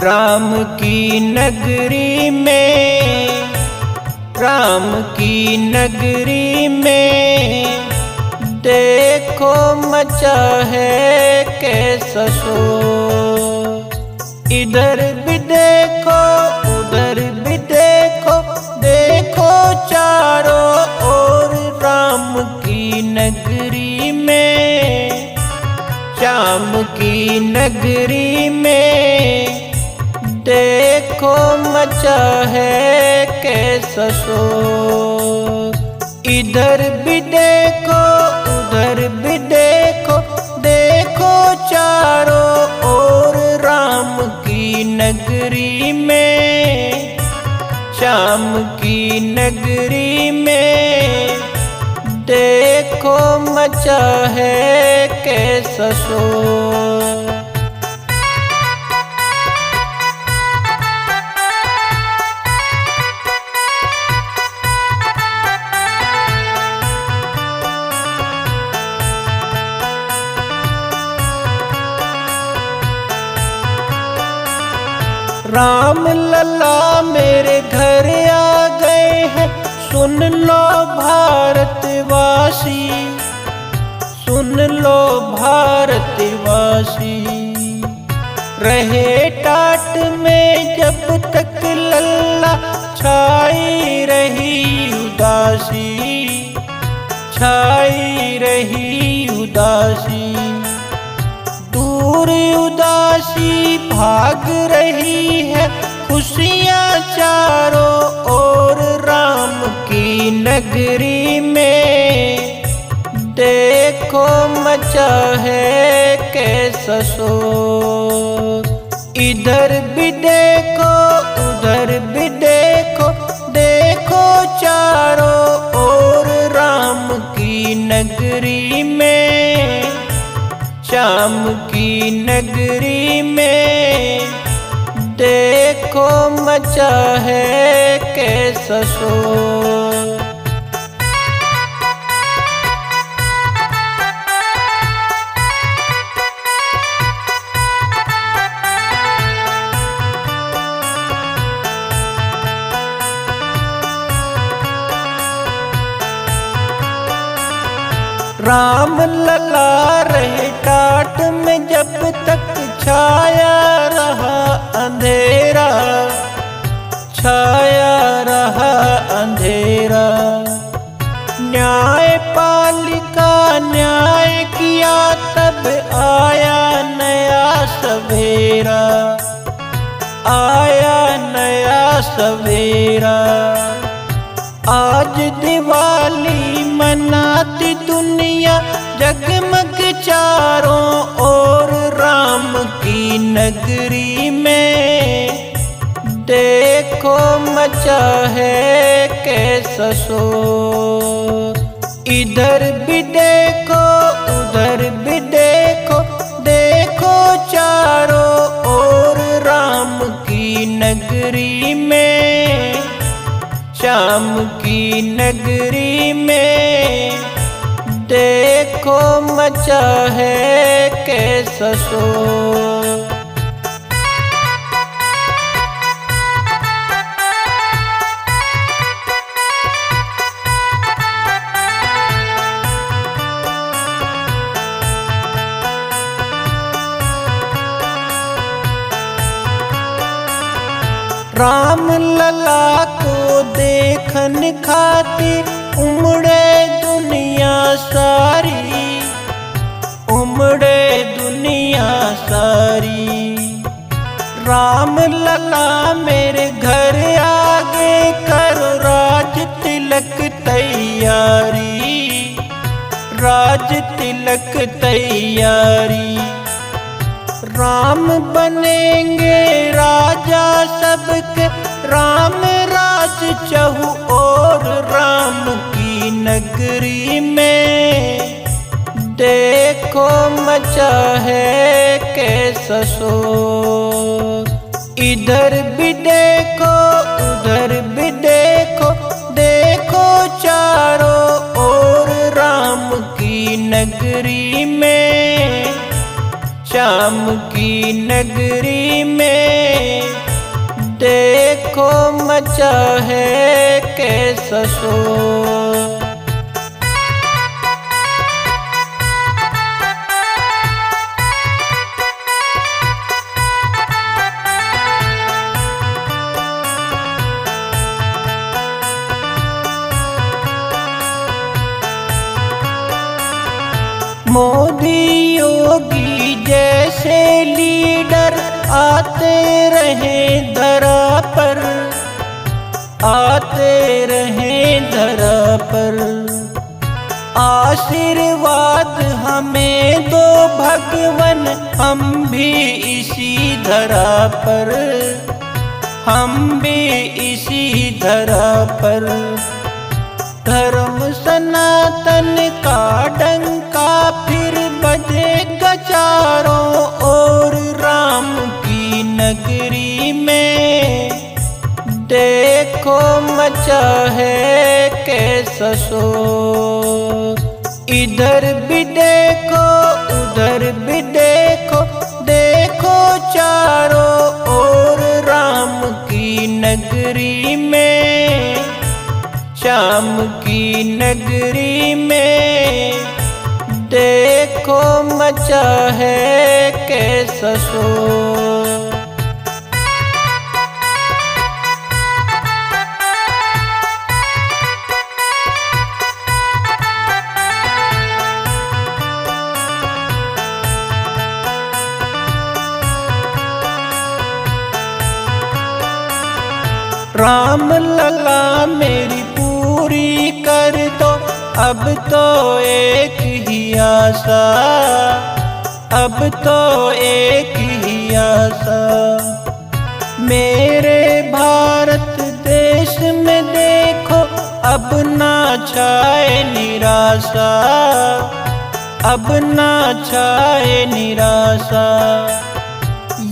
राम की नगरी में, राम की नगरी में देखो मचा है कैसा शोर। इधर भी देखो उधर भी देखो, देखो चारों ओर राम की नगरी में, श्याम की नगरी में देखो मचा है कैसा शोर। इधर भी देखो उधर भी देखो, देखो चारों ओर राम की नगरी में, श्याम की नगरी में देखो मचा है कैसा शोर। राम लल्ला मेरे घर आ गए हैं, सुन लो भारतवासी, सुन लो भारतवासी। रहे टाट में जब तक लल्ला, छाई रही उदासी, छाई रही उदासी। दूर उदासी भाग रही है, खुशियाँ चारों ओर राम की नगरी में देखो मचा है कैसा शोर। इधर भी देखो उधर भी देखो, देखो चारों ओर राम की नगरी में, श्याम की नगरी में देखो मचा है कैसा शोर। राम लल्ला रहे टाट में जब तक, छाया रहा अंधेरा, छाया रहा अंधेरा। न्यायपालिका न्याय किया तब आया नया सवेरा, आया नया सवेरा। आज दिवाली मनाती दुनिया, जगमग चारों ओर राम की नगरी में देखो मचा है कैसा शोर। इधर भी देखो उधर भी देखो, देखो चारों ओर राम की नगरी में, श्याम की नगरी में देखो मचा है कैसा शोर। राम लल्ला को देखन खातिर उमड़े दुनिया सारी, उमड़े दुनिया सारी। राम लल्ला मेरे घर आगे करो राज तिलक तैयारी, राज तिलक तैयारी। राम बनेंगे राजा सबके, राम राज चहु और राम की नगरी में देखो मचा है कैसा शोर। इधर भी देखो उधर भी देखो, देखो चारों ओर राम की नगरी में, श्याम की नगरी में है कैसा शोर। मोदी योगी जैसे लीडर आते रहे धरा पर, आते रहे धरा पर। आशीर्वाद हमें दो भगवन, हम भी इसी धरा पर, हम भी इसी धरा पर। धर्म सनातन का डंका फिर बजेगा चारों ओर राम की नगरी में। देखो मचा है कैसा शोर। इधर भी देखो उधर भी देखो, देखो चारों ओर राम की नगरी में, श्याम की नगरी में। देखो मचा है कैसा शोर। राम लला मेरी पूरी कर दो, अब तो एक ही आशा, अब तो एक ही आशा। मेरे भारत देश में देखो अब ना छाए निराशा, अब ना छाए निराशा।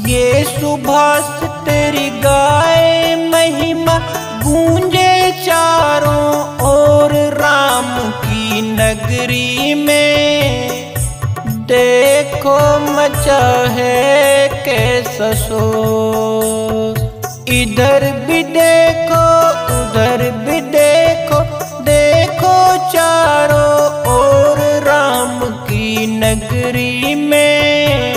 ये सुभाष तेरी गाए महिमा, गूंजे चारों ओर राम की नगरी में। देखो मचा है कैसा शोर। इधर भी देखो उधर भी देखो, देखो चारों ओर राम की नगरी में,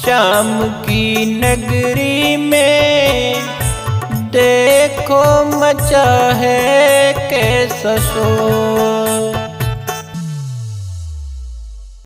श्याम की नगरी में। देखो मचा है कैसा शोर।